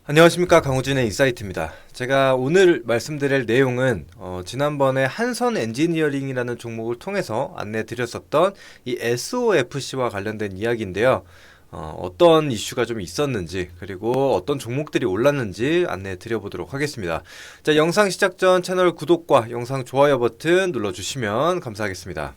안녕하십니까, 강호진의 인사이트입니다. 제가 오늘 말씀드릴 내용은 지난번에 한선 엔지니어링이라는 종목을 통해서 안내 드렸었던 이 SOFC와 관련된 이야기인데요. 어떤 이슈가 좀 있었는지, 그리고 어떤 종목들이 올랐는지 안내 드려보도록 하겠습니다. 자, 영상 시작 전 채널 구독과 영상 좋아요 버튼 눌러주시면 감사하겠습니다.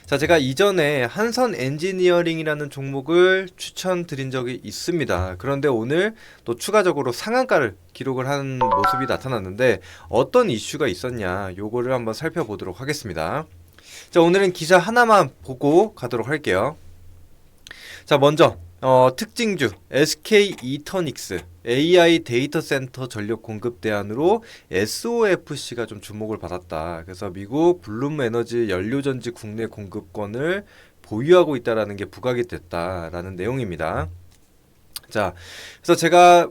자, 제가 이전에 한선 엔지니어링이라는 종목을 추천드린 적이 있습니다. 그런데 오늘 또 추가적으로 상한가를 기록을 한 모습이 나타났는데 어떤 이슈가 있었냐, 요거를 한번 살펴보도록 하겠습니다. 자, 오늘은 기사 하나만 보고 가도록 할게요. 자, 먼저 특징주 SK 이터닉스 AI 데이터 센터 전력 공급 대안으로 SOFC가 좀 주목을 받았다. 그래서 미국 블룸 에너지 연료전지 국내 공급권을 보유하고 있다라는 게 부각이 됐다라는 내용입니다. 자, 그래서 제가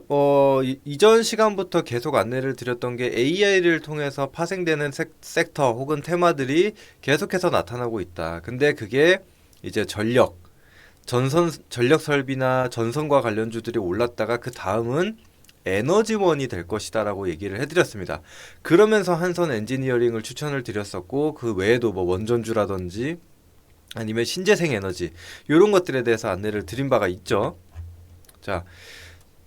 이전 시간부터 계속 안내를 드렸던 게 AI를 통해서 파생되는 섹터 혹은 테마들이 계속해서 나타나고 있다. 근데 그게 이제 전력 설비나 전선과 관련주들이 올랐다가 그 다음은 에너지원이 될 것이다 라고 얘기를 해드렸습니다. 그러면서 한선 엔지니어링을 추천을 드렸었고, 그 외에도 뭐 원전주라든지 아니면 신재생 에너지 이런 것들에 대해서 안내를 드린 바가 있죠. 자,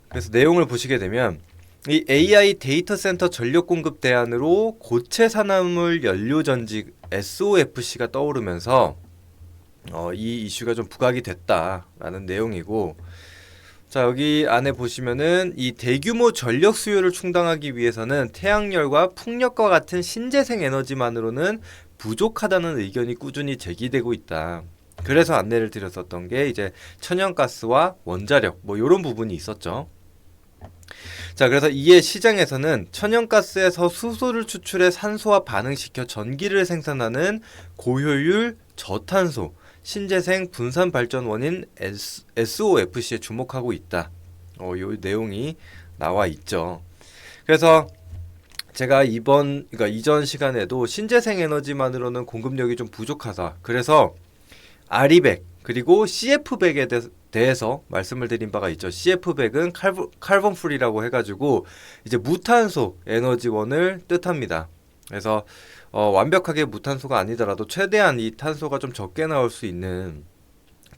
그래서 내용을 보시게 되면 이 AI 데이터 센터 전력 공급 대안으로 고체 산화물 연료전지 SOFC가 떠오르면서 이 이슈가 좀 부각이 됐다라는 내용이고, 자, 여기 안에 보시면은 이 대규모 전력 수요를 충당하기 위해서는 태양열과 풍력과 같은 신재생 에너지만으로는 부족하다는 의견이 꾸준히 제기되고 있다. 그래서 안내를 드렸었던 게 이제 천연가스와 원자력 뭐 이런 부분이 있었죠. 자, 그래서 이에 시장에서는 천연가스에서 수소를 추출해 산소와 반응시켜 전기를 생산하는 고효율 저탄소 신재생 분산 발전원인 SOFC에 주목하고 있다. 요 내용이 나와 있죠. 그래서 제가 그러니까 이전 시간에도 신재생 에너지만으로는 공급력이 좀 부족하다. 그래서 아리백 그리고 CF백에 대해서 말씀을 드린 바가 있죠. CF백은 칼본 프리라고 해가지고 이제 무탄소 에너지원을 뜻합니다. 그래서 완벽하게 무탄소가 아니더라도 최대한 이 탄소가 좀 적게 나올 수 있는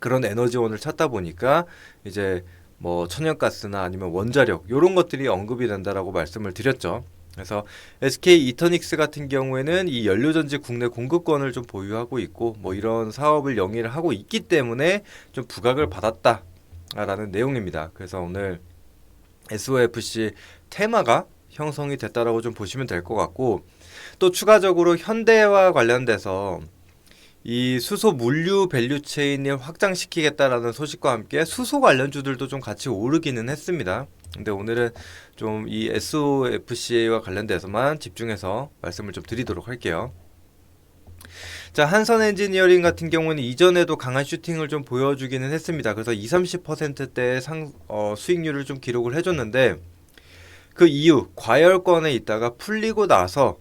그런 에너지원을 찾다 보니까 이제 뭐 천연가스나 아니면 원자력 이런 것들이 언급이 된다라고 말씀을 드렸죠. 그래서 SK 이터닉스 같은 경우에는 이 연료전지 국내 공급권을 좀 보유하고 있고 뭐 이런 사업을 영위를 하고 있기 때문에 좀 부각을 받았다라는 내용입니다. 그래서 오늘 SOFC 테마가 형성이 됐다라고 좀 보시면 될 것 같고, 또 추가적으로 현대와 관련돼서 이 수소 물류 밸류 체인을 확장시키겠다라는 소식과 함께 수소 관련주들도 좀 같이 오르기는 했습니다. 근데 오늘은 좀 이 SOFC와 관련돼서만 집중해서 말씀을 좀 드리도록 할게요. 자, 한선 엔지니어링 같은 경우는 이전에도 강한 슈팅을 좀 보여주기는 했습니다. 그래서 20-30%대의 수익률을 좀 기록을 해줬는데, 그 이후 과열권에 있다가 풀리고 나서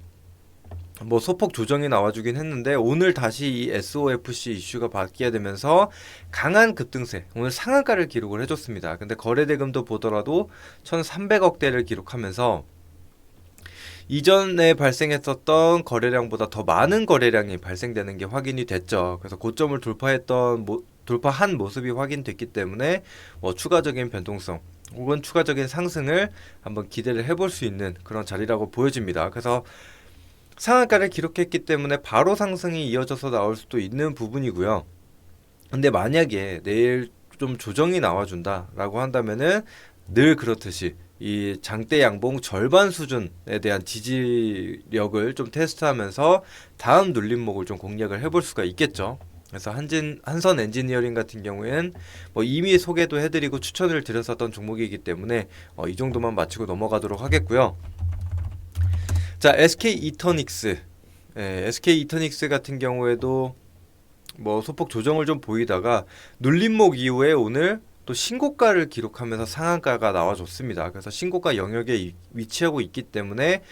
뭐 소폭 조정이 나와주긴 했는데, 오늘 다시 이 SOFC 이슈가 바뀌게 되면서 강한 급등세, 오늘 상한가를 기록을 해줬습니다. 근데 거래대금도 보더라도 1,300억대를 기록하면서 이전에 발생했었던 거래량보다 더 많은 거래량이 발생되는 게 확인이 됐죠. 그래서 고점을 돌파한 모습이 확인됐기 때문에 뭐 추가적인 변동성 혹은 추가적인 상승을 한번 기대를 해볼 수 있는 그런 자리라고 보여집니다. 그래서 상한가를 기록했기 때문에 바로 상승이 이어져서 나올 수도 있는 부분이고요. 근데 만약에 내일 좀 조정이 나와준다라고 한다면은 늘 그렇듯이 이 장대 양봉 절반 수준에 대한 지지력을 좀 테스트하면서 다음 눌림목을 좀 공략을 해볼 수가 있겠죠. 그래서 한선 엔지니어링 같은 경우에는 뭐 이미 소개도 해드리고 추천을 드렸었던 종목이기 때문에 이 정도만 마치고 넘어가도록 하겠고요. 자, SK 이터닉스, SK 이터닉스 같은 경우에도 뭐 소폭 조정을 좀 보이다가 눌림목 이후에 오늘 또 신고가를 기록하면서 상한가가 나와줬습니다. 그래서 신고가 영역에 위치하고 있기 때문에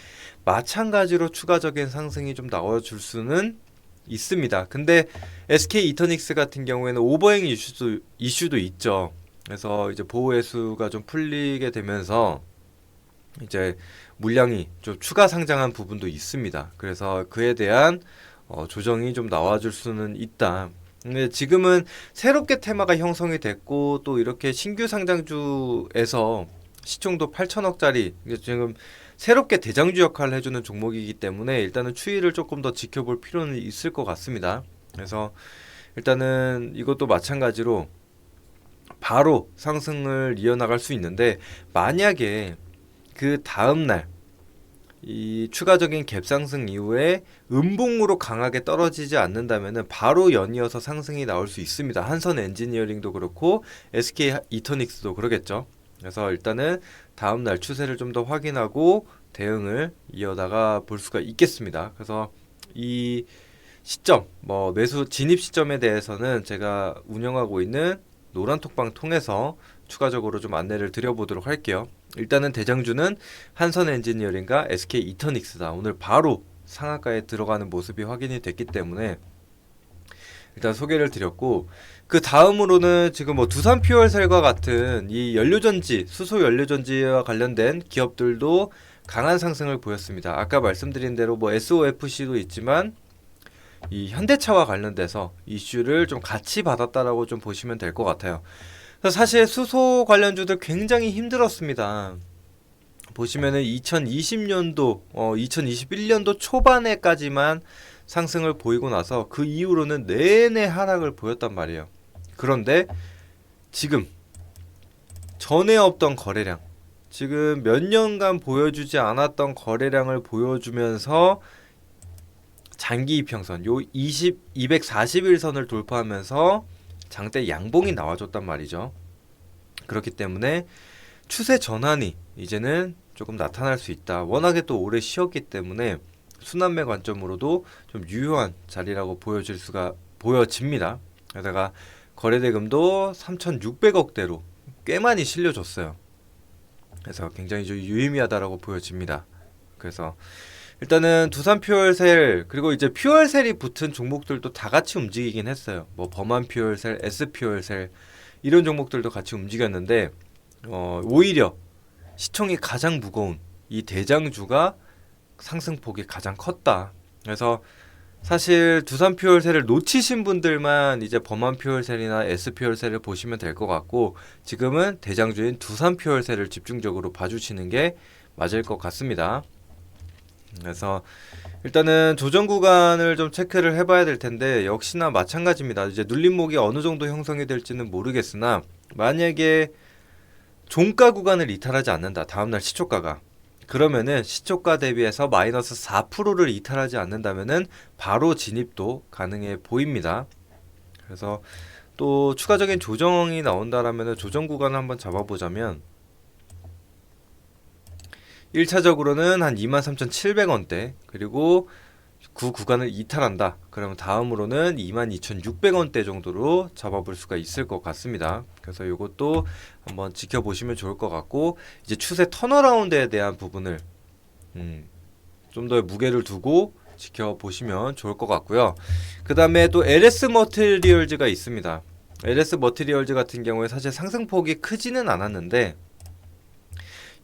마찬가지로 추가적인 상승이 좀 나와줄 수는 있습니다. 근데 SK 이터닉스 같은 경우에는 오버행 이슈도 있죠. 그래서 이제 보호 매수가 좀 풀리게 되면서 이제 물량이 좀 추가 상장한 부분도 있습니다. 그래서 그에 대한 조정이 좀 나와줄 수는 있다. 근데 지금은 새롭게 테마가 형성이 됐고 또 이렇게 신규 상장주에서 시총도 8천억짜리 지금 새롭게 대장주 역할을 해주는 종목이기 때문에 일단은 추이를 조금 더 지켜볼 필요는 있을 것 같습니다. 그래서 일단은 이것도 마찬가지로 바로 상승을 이어나갈 수 있는데 만약에 그 다음날 이 추가적인 갭 상승 이후에 음봉으로 강하게 떨어지지 않는다면은 바로 연이어서 상승이 나올 수 있습니다. 한선 엔지니어링도 그렇고 SK 이터닉스도 그러겠죠. 그래서 일단은 다음날 추세를 좀 더 확인하고 대응을 이어나가 볼 수가 있겠습니다. 그래서 이 시점, 뭐 매수 진입 시점에 대해서는 제가 운영하고 있는 노란톡방 통해서 추가적으로 좀 안내를 드려보도록 할게요. 일단은 대장주는 한선 엔지니어링과 SK 이터닉스다. 오늘 바로 상한가에 들어가는 모습이 확인이 됐기 때문에 일단 소개를 드렸고, 그 다음으로는 지금 뭐 두산 퓨얼셀과 같은 이 연료전지, 수소 연료전지와 관련된 기업들도 강한 상승을 보였습니다. 아까 말씀드린 대로 뭐 SOFC도 있지만 이 현대차와 관련돼서 이슈를 좀 같이 받았다라고 좀 보시면 될 것 같아요. 그래서 사실 수소 관련주들 굉장히 힘들었습니다. 보시면은 2020년도, 2021년도 초반에까지만 상승을 보이고 나서 그 이후로는 내내 하락을 보였단 말이에요. 그런데 지금 전에 없던 거래량, 지금 몇 년간 보여주지 않았던 거래량을 보여주면서 장기 이평선 요 241선을 돌파하면서 장대 양봉이 나와줬단 말이죠. 그렇기 때문에 추세 전환이 이제는 조금 나타날 수 있다. 워낙에 또 오래 쉬었기 때문에 순환매 관점으로도 좀 유효한 자리라고 보여집니다. 게다가 거래대금도 3,600억대로 꽤 많이 실려줬어요. 그래서 굉장히 좀 유의미하다라고 보여집니다. 그래서 일단은 두산 퓨얼셀 그리고 이제 퓨얼셀이 붙은 종목들도 다 같이 움직이긴 했어요. 뭐 범한 퓨얼셀, S 퓨얼셀 이런 종목들도 같이 움직였는데 오히려 시총이 가장 무거운 이 대장주가 상승폭이 가장 컸다. 그래서 사실 두산 퓨얼셀을 놓치신 분들만 이제 범한 퓨얼셀이나 S 퓨얼셀을 보시면 될 것 같고 지금은 대장주인 두산 퓨얼셀을 집중적으로 봐주시는 게 맞을 것 같습니다. 그래서 일단은 조정 구간을 좀 체크를 해봐야 될 텐데 역시나 마찬가지입니다. 이제 눌림목이 어느 정도 형성이 될지는 모르겠으나 만약에 종가 구간을 이탈하지 않는다. 다음날 시초가가 그러면은 시초가 대비해서 마이너스 4%를 이탈하지 않는다면은 바로 진입도 가능해 보입니다. 그래서 또 추가적인 조정이 나온다라면은 조정 구간을 한번 잡아보자면 1차적으로는 한 23,700원대 그리고 그 구간을 이탈한다. 그러면 다음으로는 22,600원대 정도로 잡아볼 수가 있을 것 같습니다. 그래서 이것도 한번 지켜보시면 좋을 것 같고 이제 추세 턴어라운드에 대한 부분을 좀 더 무게를 두고 지켜보시면 좋을 것 같고요. 그 다음에 또 LS 머티리얼즈가 있습니다. LS 머티리얼즈 같은 경우에 사실 상승폭이 크지는 않았는데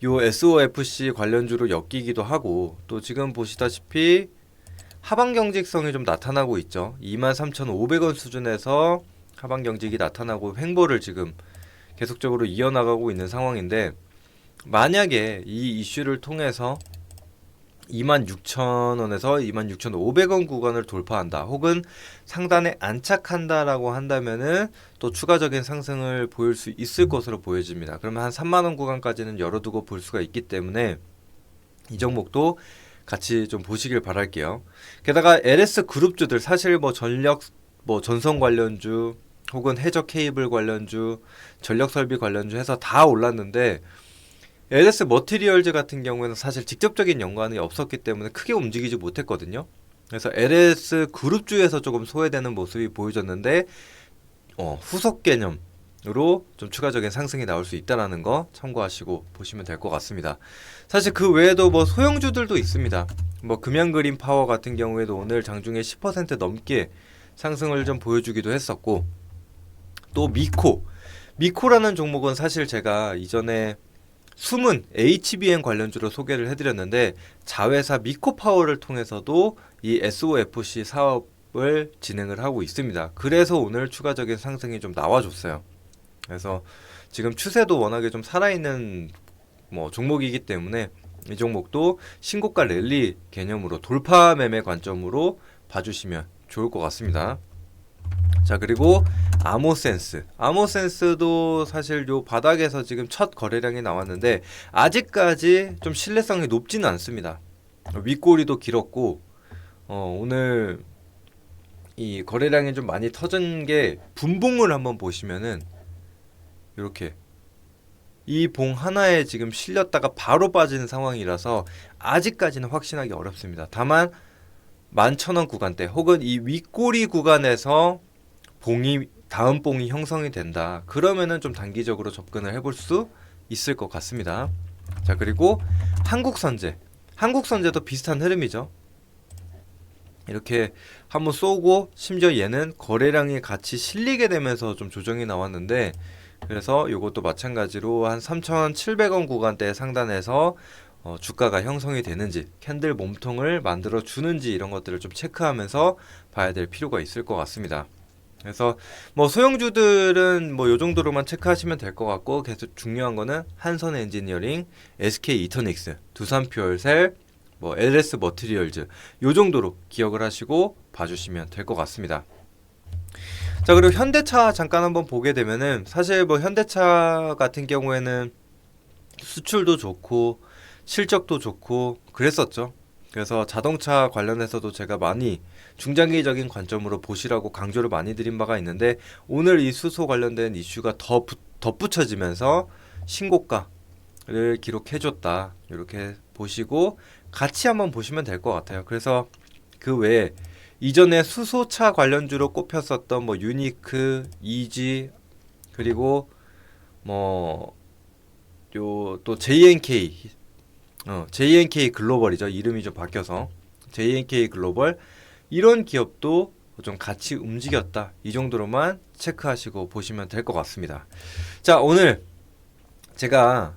요 SOFC 관련주로 엮이기도 하고 또 지금 보시다시피 하방 경직성이 좀 나타나고 있죠. 23,500원 수준에서 하방 경직이 나타나고 횡보를 지금 계속적으로 이어나가고 있는 상황인데 만약에 이 이슈를 통해서 26,000원에서 26,500원 구간을 돌파한다 혹은 상단에 안착한다라고 한다면은 또 추가적인 상승을 보일 수 있을 것으로 보여집니다. 그러면 한 3만원 구간까지는 열어두고 볼 수가 있기 때문에 이 종목도 같이 좀 보시길 바랄게요. 게다가 LS 그룹주들 사실 뭐 전력 뭐 전선 관련주 혹은 해저 케이블 관련주 전력 설비 관련주 해서 다 올랐는데 LS 머티리얼즈 같은 경우에는 사실 직접적인 연관이 없었기 때문에 크게 움직이지 못했거든요. 그래서 LS 그룹주에서 조금 소외되는 모습이 보여졌는데 후속 개념으로 좀 추가적인 상승이 나올 수 있다는 거 참고하시고 보시면 될 것 같습니다. 사실 그 외에도 뭐 소형주들도 있습니다. 뭐 금양그린 파워 같은 경우에도 오늘 장중에 10% 넘게 상승을 좀 보여주기도 했었고 또 미코라는 종목은 사실 제가 이전에 숨은 HBM 관련주로 소개를 해드렸는데 자회사 미코파워를 통해서도 이 SOFC 사업을 진행을 하고 있습니다. 그래서 오늘 추가적인 상승이 좀 나와줬어요. 그래서 지금 추세도 워낙에 좀 살아있는 종목이기 때문에 이 종목도 신고가 랠리 개념으로 돌파 매매 관점으로 봐주시면 좋을 것 같습니다. 자, 그리고 아모센스도 사실 요 바닥에서 지금 첫 거래량이 나왔는데 아직까지 좀 신뢰성이 높지는 않습니다. 윗꼬리도 길었고 오늘 이 거래량이 좀 많이 터진 게 분봉을 한번 보시면은 이렇게 이 봉 하나에 지금 실렸다가 바로 빠지는 상황이라서 아직까지는 확신하기 어렵습니다. 다만 11,000원 구간대 혹은 이 윗꼬리 구간에서 다음 봉이 형성이 된다. 그러면은 좀 단기적으로 접근을 해볼 수 있을 것 같습니다. 자, 그리고 한국선제도 비슷한 흐름이죠. 이렇게 한번 쏘고 심지어 얘는 거래량이 같이 실리게 되면서 좀 조정이 나왔는데 그래서 이것도 마찬가지로 한 3,700원 구간대 상단에서 주가가 형성이 되는지 캔들 몸통을 만들어 주는지 이런 것들을 좀 체크하면서 봐야 될 필요가 있을 것 같습니다. 그래서 소형주들은 요 정도로만 체크하시면 될 것 같고 계속 중요한 거는 한선 엔지니어링, SK 이터닉스, 두산퓨얼셀, LS 머티리얼즈 요 정도로 기억을 하시고 봐주시면 될 것 같습니다. 자, 그리고 현대차 잠깐 한번 보게 되면은 사실 현대차 같은 경우에는 수출도 좋고 실적도 좋고 그랬었죠. 그래서 자동차 관련해서도 제가 많이 중장기적인 관점으로 보시라고 강조를 많이 드린 바가 있는데 오늘 이 수소 관련된 이슈가 더 덧붙여지면서 신고가를 기록해줬다. 이렇게 보시고 같이 한번 보시면 될 것 같아요. 그래서 그 외에 이전에 수소차 관련주로 꼽혔었던 유니크, 이지 그리고 또 JNK 글로벌이죠. 이름이 좀 바뀌어서 JNK 글로벌 이런 기업도 좀 같이 움직였다. 이 정도로만 체크하시고 보시면 될 것 같습니다. 자, 오늘 제가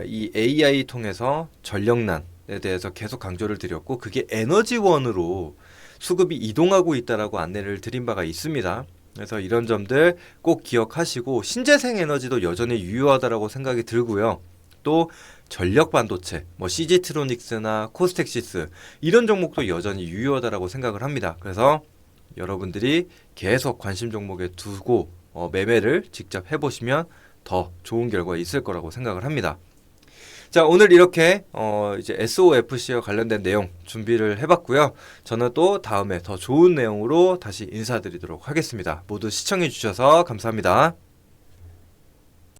이 AI 통해서 전력난에 대해서 계속 강조를 드렸고 그게 에너지원으로 수급이 이동하고 있다라고 안내를 드린 바가 있습니다. 그래서 이런 점들 꼭 기억하시고 신재생 에너지도 여전히 유효하다라고 생각이 들고요. 또 전력 반도체, CG트로닉스나 코스텍시스 이런 종목도 여전히 유효하다라고 생각을 합니다. 그래서 여러분들이 계속 관심 종목에 두고 매매를 직접 해보시면 더 좋은 결과 있을 거라고 생각을 합니다. 자, 오늘 이렇게 이제 SOFC와 관련된 내용 준비를 해봤고요. 저는 또 다음에 더 좋은 내용으로 다시 인사드리도록 하겠습니다. 모두 시청해 주셔서 감사합니다.